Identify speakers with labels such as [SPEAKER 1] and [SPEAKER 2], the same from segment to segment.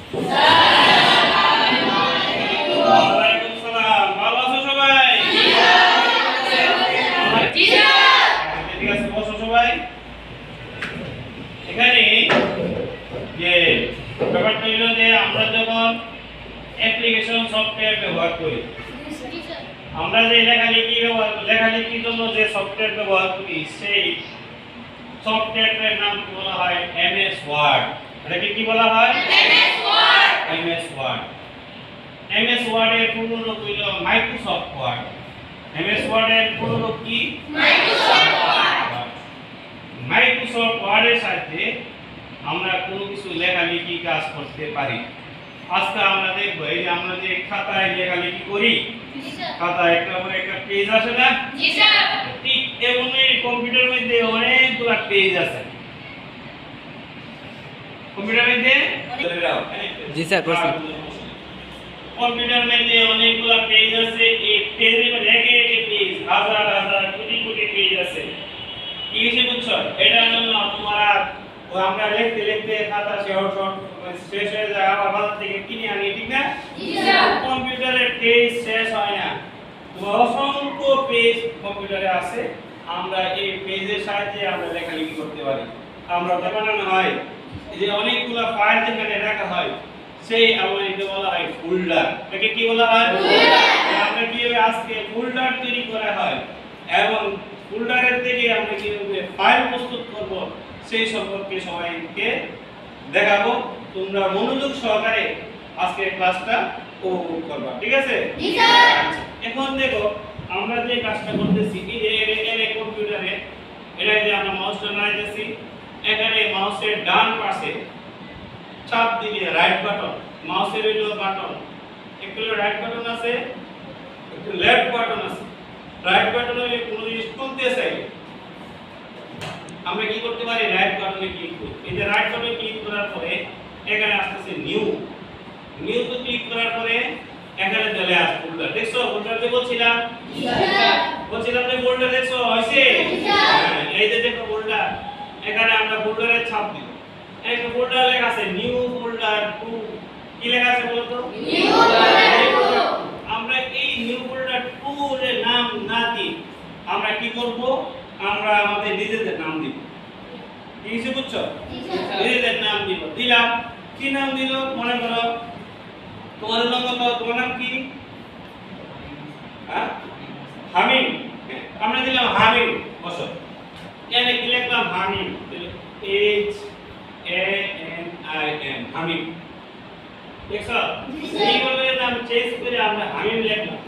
[SPEAKER 1] ওয়ালাইকুম সালাম। ভালো আছো সবাই? ঠিক আছে, বসো সবাই। এখানে যে ব্যাপারটা হলো যে আমরা যখন অ্যাপ্লিকেশন সফটওয়্যার ব্যবহার করি, আমরা যে লেখালেখির জন্য যে সফটওয়্যার ব্যবহার করি, সেই সফটওয়্যারটার নাম বলা হয় এমএস ওয়ার্ড। এটাকে কি বলা হয়? MS word. এমএস ওয়ার্ডের পূর্ণ রূপ হইল মাইক্রোসফট ওয়ার্ড। এমএস ওয়ার্ডের পূর্ণ রূপ কি? মাইক্রোসফট ওয়ার্ডের সাথে আমরা কোনো কিছু লেখালেখি কাজ করতে পারি। আজকে আমরা দেখব এই যে আমরা যে খাতায় লেখালেখি করি, খাতায় একটা পরে একটা পেজ আসে না? জি স্যার। ঠিক এমনই কম্পিউটারের মধ্যে অনেকগুলো পেজ আছে। কম্পিউটারের মধ্যে
[SPEAKER 2] জি স্যার করছি।
[SPEAKER 1] কম্পিউটারের মধ্যে অনেকগুলো পেজ আছে। এই পেজের মধ্যে এক এক পেজ হাজার হাজার কোটি কোটি পেজ আছে। কি হইছে বুঝছো? এটা জন্য তোমরা আমরা লিখতে লিখতে খাতা শেষ হয়ে যায়, আবার বাজার থেকে কিনে আনি, ঠিক না? জি স্যার। কম্পিউটারের পেজ শেষ হয় না, অসংখ্য পেজ কম্পিউটারে আছে। আমরা এই পেজের সাহায্যে আমরা লেখালেখি করতে পারি। আমরা বানানো হয় এই যে অনেকগুলো ফাইল যেখানে রাখা হয়, সেই আমাদেরকে বলা হয় ফোল্ডার। এটাকে কি বলা হয়? ফোল্ডার। আমরা কিভাবে আজকে ফোল্ডার তৈরি করা হয় এবং ফোল্ডারের থেকে আমরা কিভাবে ফাইল প্রস্তুত করব সেই সম্পর্কে সবাইকে দেখাবো। তোমরা মনোযোগ সহকারে আজকে ক্লাসটা উপভোগ করবা, ঠিক আছে? জি স্যার। এখন দেখো আমরা যে কাজটা করতেছি, এই যে কম্পিউটারে এটা যে আমরা মাউসটা নাড়াইতেছি, এখানে মাউসের ডান পাশে চাপ দিলে রাইট বাটন, মাউসের হলো বাটন, একটু রাইট বাটন আছে, একটু লেফট বাটন আছে। রাইট বাটনে কোনো জিনিস খুলতে চাইলে আমরা কি করতে পারি? রাইট বাটনে ক্লিক করি। এই যে রাইট বাটনে ক্লিক করার পরে এখানে আসছে নিউ। নিউতে ক্লিক করার পরে এখানে চলে আসছে ফোল্ডার। দেখছো ফোল্ডার যে বলছিলাম? জি স্যার। বলছিলাম যে ফোল্ডার দেখছো হইছে? জি স্যার। এই যে দেখো ফোল্ডার, এখানে আমরা ফোল্ডারে ছাপ দিই। এই যে ফোল্ডার লেখা আছে নিউ ফোল্ডার 2। কি লেখা আছে বলতো? New folder 2। আমরা এই নিউ ফোল্ডার 2 এর নাম না দিই আমরা কি করব? আমরা আমাদের নিজেদের নাম দিব। কি কিছু বুঝছো? জি স্যার। নিজেদের নাম দিব। দিলাম, কি নাম দিল? মনে করো তোমার নাম বলো, তোমার নাম কি? হ্যাঁ, হামিম। আমরা দিলাম হামিম। বসো, এখানে কি লিখলাম? হামিম। HAMIM, হামিম। দেখছো? এইভাবে নাম চেঞ্জ করে আমরা হামিম লিখলাম।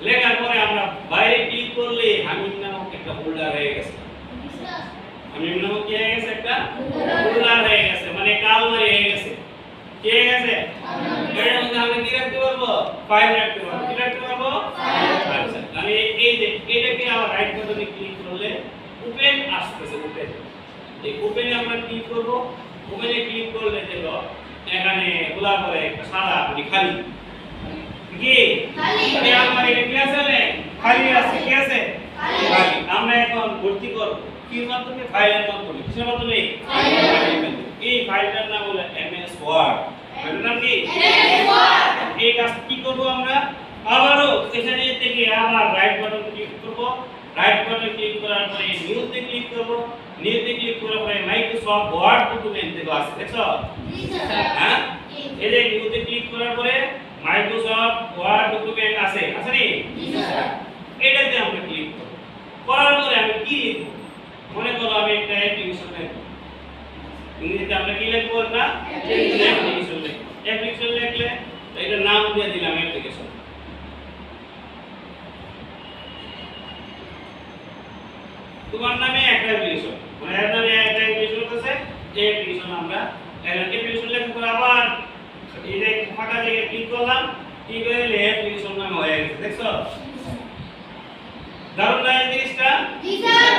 [SPEAKER 1] লেখার পরে আমরা বাইরে ক্লিক করলে হামিম নামক একটা ফোল্ডার হয়ে গেছে। হামিম নামক কি হয়ে গেছে? একটা ফোল্ডার হয়ে গেছে, মানে কালমারি হয়ে গেছে। কি হয়ে গেছে? এর মধ্যে আমরা কি রাখতে পারবো? ফাইল রাখতে পারবো। কি রাখতে পারবো? ফাইল। আমি এই যে এটাকে আবার রাইট বাটনে ক্লিক করলে ওপেন আসতেছে। ওপেন, এই ওপেনে আমরা ক্লিক করব। ওপেনে ক্লিক করলে দেখো এখানে খোলা করে একটা সাদা খালি কি খালি আমার এটা কি আছে? খালি আছে। কি আছে? খালি। আমরা এখন ভর্তি করব কি মাধ্যমে? ফাইলের মাধ্যমে। কিসের মাধ্যমে? এই ফাইলটার নাম হলো এমএস ওয়ার্ড। ফাইলের নাম কি? MS Word. এই কাজ কি করব আমরা? আবারো এখানে থেকে আবার রাইট বাটন ক্লিক করব। রাইট বাটন ক্লিক করার পরে নিউতে ক্লিক করব। নিউতে ক্লিক করার পরে মাইক্রোসফট ওয়ার্ড ডকুমেন্ট দেখো আছে। দেখছো? জি স্যার। হ্যাঁ, এই যে নিউতে ক্লিক করার পরে মাইক্রোসফট ওয়ার্ড ডকুমেন্ট আছে। আছে নি? জি স্যার। এটাতে আমরা ক্লিক করব। করার পরে আমি কি লিখব? মনে করো আমি একটা অ্যাপ্লিকেশন লিখব। ইংরেজিতে আমরা কি লিখব? না অ্যাপ্লিকেশন লিখব। অ্যাপ্লিকেশন লিখলে এটার নাম দিয়ে দিলাম অ্যাপ্লিকেশন। তোমার নামে একটা অ্যাপ্লিকেশন, মানে এর নামে একটা অ্যাপ্লিকেশন আছে। এই অ্যাপ্লিকেশন আমরা অ্যাপ্লিকেশন লেখার পর আবার এই যে ফাঁকা জায়গায় ক্লিক করলাম। ক্লিক করলে অ্যাপ্লিকেশন নাম হয়ে গেছে। দেখছো? দারুণ না এই জিনিসটা? জি স্যার।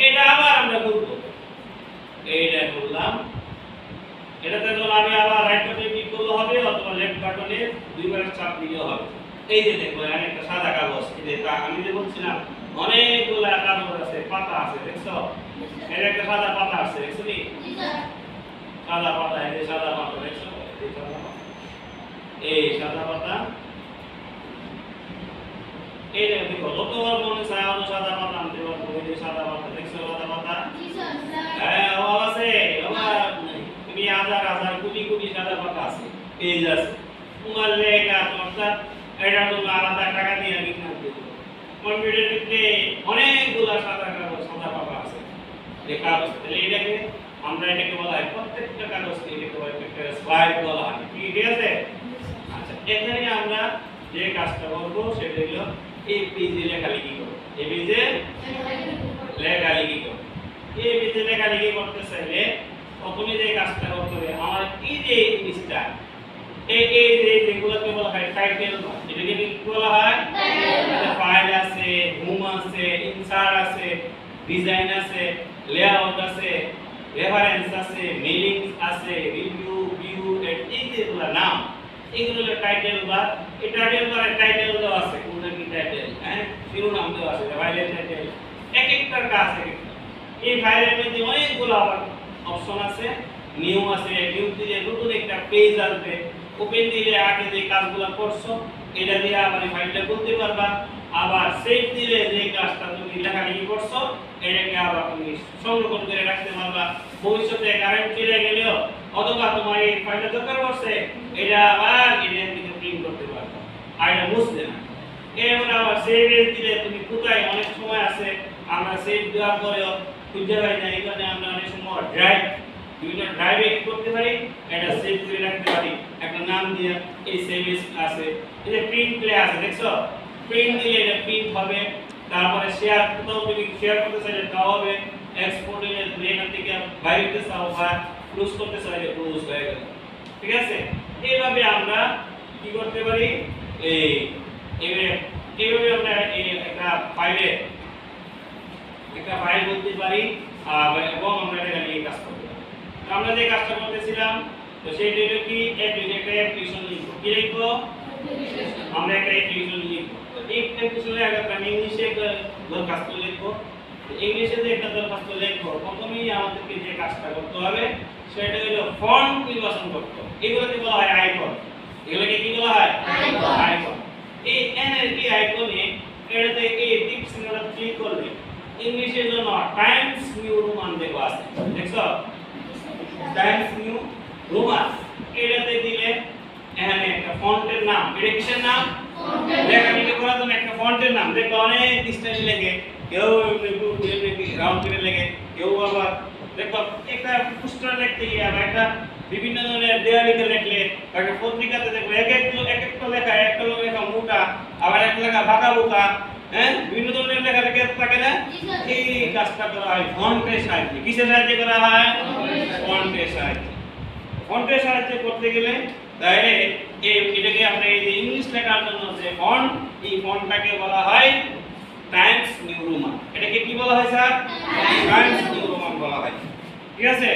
[SPEAKER 1] এটা আবার আমরা করব। এইটা করলাম। এটাতে যখন আমি আবার রাইট বাটনে ক্লিক করলে হবে অথবা লেফট বাটনে দুইবার চাপ দিলেও হবে। এই যে দেখো এখানে একটা সাদা কাগজ, এই যে আমি যে বলছিলাম অনেকগুলো কাগজ আছে, পাতা আছে। দেখছো? এর একটা সাদা পাতা আছে। দেখছো কি? জি স্যার। সাদা পাতা, এই যে সাদা পাতা। দেখছো? এই সাদা পাতা। এই সাদা পাতা এই দেখো যতবার মনে চায় অত সাদা পাতা আনতে পারবো এই যে সাদা পাতা দেখছো সাদা পাতা হ্যাঁ অভাব আছে অভাব নাই তুমি হাজার হাজার কোটি কোটি সাদা পাতা আছে পেজ আছে তোমার লেখা অর্থাৎ এটা তুমি আলাদা টাকা দিয়ে কিনে আনতে হবে কম্পিউটারের ভিতরে অনেকগুলা সাদা কাগজ সাদা পাতা আছে যে কাগজ তাহলে এটাকে আমরা এটাকে বলা হয় প্রত্যেকটা কাগজকে এটাকে বলা হয় একটা স্লাইড বলা হয় ঠিক আছে আচ্ছা এখানে আমরা যে কাজটা করব সেটা হলো এই পেজে লেখালেখি করব এই পেজে লেখালেখি করব এই পেজে লেখালেখি করতে চাইলে প্রথমে যে কাজটা করতে হবে আমার এই যে জিনিসটা এই যে যেগুলোকে বলা হয় টাইটেল বার এটাকে কি বলা হয় টাইটেল ফাইল আছে হোম আছে ইনসার্ট আছে ডিজাইন আছে লেআউট আছে রেফারেন্স আছে মেইলিংস আছে রিভিউ ভিউ এই যেগুলো নাম এগুলো হলো টাইটেল বার এই টাইটেল বারে টাইটেল দেওয়া আছে কোনটা কি টাইটেল হ্যাঁ শিরোনাম দেওয়া আছে ফাইলের টাইটেল এক একটার কাজ এই ফাইলের মধ্যে অনেকগুলো অপশন আছে নিউ আছে নিউ দিলে নতুন একটা পেজ আসবে ওপেন দিলে আগে যে কাজগুলো করছো এটা দিয়ে আবার ফাইলটা খুলতে পারবা আবার সেভ দিলে যে কাজটা তুমি লেখালেখি করছো এটাকে আবার তুমি সংরক্ষণ করে রাখতে পারবা ভবিষ্যতে কারেন্ট চলে গেলেও অথবা তোমার এই ফাইলটা দরকার পড়ছে এটা আবার এখান থেকে প্রিন্ট করতে পারবা আর এটা মুছতে না এরপর আবার সেভ দিলে তুমি কোথায় অনেক সময় আছে আমরা সেভ দেওয়ার পরেও খুঁজে পাই না এখানে আমরা অনেক সময় ড্রাইভ বিভিন্ন ড্রাইভে করতে পারি এটা সেভ করে রাখতে পারি একটা নাম দিয়ে এই সেভ আছে এই যে প্রিন্ট প্লে আছে দেখছো প্রিন্ট দিলে এটা প্রিন্ট হবে তারপরে শেয়ার কোথাও তুমি শেয়ার করতে চাইলে তাও হবে এক্সপোর্ট দিলে তুমি এখান থেকে বাইরে করতে চাও বা ক্লোজ করতে চাইলে ক্লোজ হয়ে গেল ঠিক আছে এইভাবে আমরা কি করতে পারি এইভাবে আমরা এই একটা ফাইল বলতে পারি এবং আমরা এটা নিয়ে কাজ করতে পারি আমরা যে কাজটা করতেছিলাম তো সেইটা হলো কি একটা অ্যাপ্লিকেশন লিখবো কি লিখবো আমরা একটা অ্যাপ্লিকেশন লিখবো তো এই অ্যাপ্লিকেশনে একটা ইংলিশে দরখাস্ত লিখবো ইংলিশে যে একটা দরখাস্ত লিখবো প্রথমেই আমাদেরকে যে কাজটা করতে হবে সেটা হলো ফন্ট নির্বাচন করতে হবে এগুলোকে বলা হয় আইকন এগুলোকে কি বলা হয় আইকন এই এনএলপি আইকনে এটাতে এই টিক সিগনালটা ক্লিক করলে ইংলিশের জন্য টাইমস নিউ রোমান দেওয়া আছে দেখছো টাইমস নিউ রোমান এটাতে দিলে এখানে একটা ফন্টের নাম এটা কিসের নাম লেখালেখি করার জন্য একটা ফন্টের নাম দেখো অনেক স্টাইল লেগে কেউ রাউন্ড করে লেগে কেউ আবার দেখো একটা পোস্টার লিখতে গিয়ে আবার একটা বিভিন্ন ধরনের দেয়ালিতে লিখলে একটা পত্রিকাতে দেখো এক একটা লেখা একটা লেখা মোটা আবার একটা লেখা বাঁকা বোকা হ্যাঁ বিভিন্ন ধরনের লেখা লিখে থাকে না এই কাজটা করা হয় ফন্টের সাহায্যে কিসের সাহায্যে করা হয় ফন্টের সাহায্যে ফন্টের সাহায্যে করতে গেলে তাহলে এটাকে আমরা এই যে ইংলিশ লেখার জন্য যে ফন্ট এই ফন্টটাকে বলা হয় টাইমস নিউ রোমান এটাকে কি বলা হয় স্যার টাইমস নিউ রোমান বলা হয় ঠিক আছে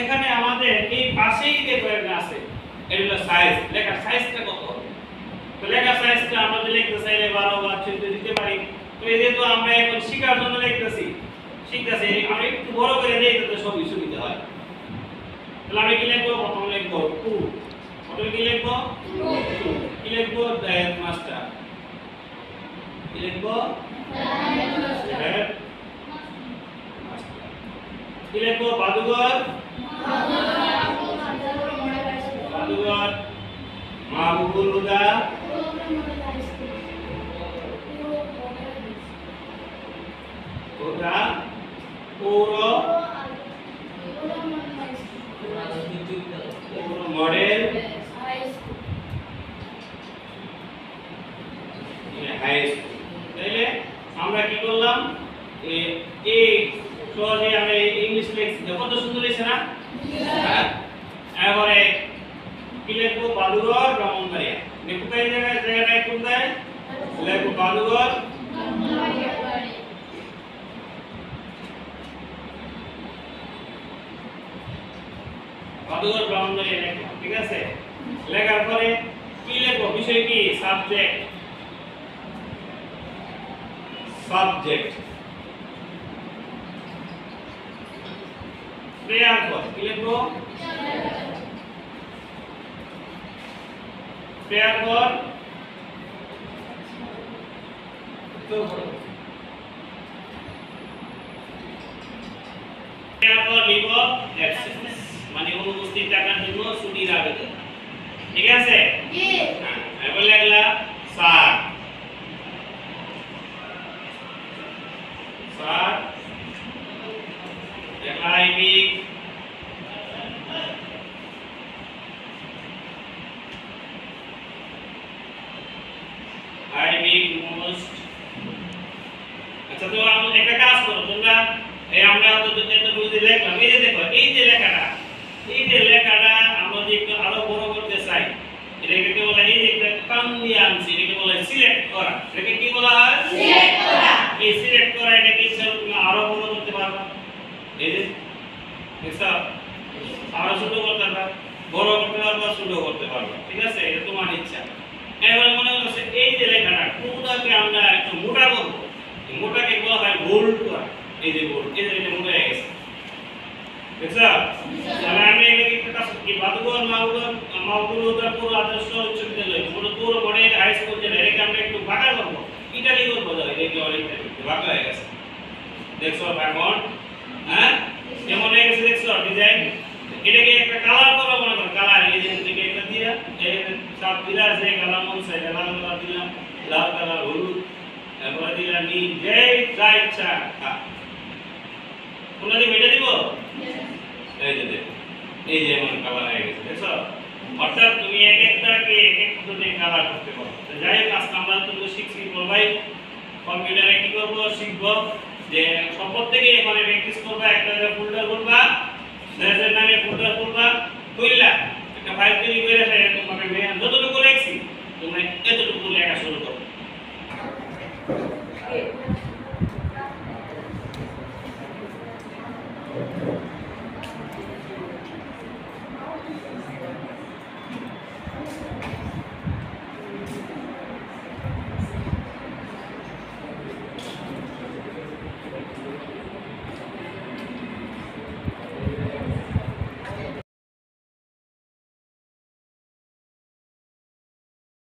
[SPEAKER 1] এখানে আমাদের এই পাশেই যে কয়েকটা আছে এটা হলো সাইজ লেখার সাইজটা কত তো লেখার সাইজটা আমরা লিখতে চাইলে 12 বা 14 দিতে পারি তো এই যে তো আমরা এখন শেখার জন্য লিখতেছি শিখতেছি আমরা একটু বড় করে দিই তাতে সবই সুবিধা হয় তাহলে আমি কি লিখবো প্রথমে লিখবো 2 প্রথমে কি লিখবো 2 কি লিখবো ডায়েট মাস্টার কি লিখবো ডায়েট মাস্টার কি লিখবো বাদুঘর মাহবুবুল হুদা পৌর মডেল হাই স্কুল তাহলে আমরা কি করলাম এই সহজে আমরা ইংলিশ লিখছি কত সুন্দর হয়েছে না এবারে কি লিখবো বালুঘর ব্রাহ্মণবাড়িয়া কোথায় জায়গাটা কোথায় লিখবো বালুঘর বালুঘর ব্রাহ্মণবাড়িয়া লিখবো ঠিক আছে লেখার পরে কি লিখবো বিষয় কি সাবজেক্ট প্রেয়ার কি লিখবো square for leave of absence মানে অনুপস্থিত থাকার জন্য ছুটির আবেদন ঠিক আছে জি হ্যাঁ এবার লিখলা sir sir MIB IB most আচ্ছা তো আমরা একটা কাজ করব তোমরা এই আমরা তো যেটা বুঝে লিখলাম এই যে দেখো এই যে লেখাটা আমরা যে একটু আরো বড় করতে চাই এটাকে কি বলে এই যে একটা কাম দিয়ে আনছি এটাকে বলে সিলেক্ট করা এটাকে কি বলা হয় সিলেক্ট করা এই সিলেক্ট করা এটাকে ইচ্ছা তুমি আরো বড় করতে পারবে এই যে এটা আরো ছোট করতে পারবে বড় করতে পারবে ছোট করতে পারবে ঠিক আছে এটা তোমার ইচ্ছা এবার মনে হচ্ছে এই যে লেখাটা পুরোটাকে আমরা একটু মোটা করব মোটাকে বলা হয় বোল্ড করা এই যে বোল্ড এই যে এটা মোটা হয়ে গেছে দেখছো তাহলে আমি এটাকে একটা কাজ কি বাদুগর মাউগুলোটা পুরো আদর্শ উচ্চ বিদ্যালয় পুরো বড় হাই স্কুল যে এটাকে আমরা একটু বাঁকা করব ইটালি করব এটাকে অনেকটা বাঁকা হয়ে গেছে দেখছো এখন হ্যাঁ কেমন হয়ে গেছে দেখছো ডিজাইন এটাকে একটা কালার করব মনে করো কালার এই যে এটাকে একটা দিয়া এই সব দিলা যে কালার মন চাই লাল কালার দিলাম লাল কালার হলুদ তারপর দিলাম নীল যে যা ইচ্ছা কোনটা দিয়ে মেটা দিব এই যে দেখো এই যে এমন কালার হয়ে গেছে দেখছো অর্থাৎ তুমি এক একটাকে এক এক পদ্ধতিতে কালার করতে পারো তো যাই হোক আজকে আমরা তুমি শিখছি ভাই কম্পিউটারে কি করব শিখব যে সব থেকে এখানে প্র্যাকটিস করবা একটা ফোল্ডার করবা সেজের নামে ফোল্ডার করবা কইলা একটা ফাইল তৈরি করে এরকম ভাবে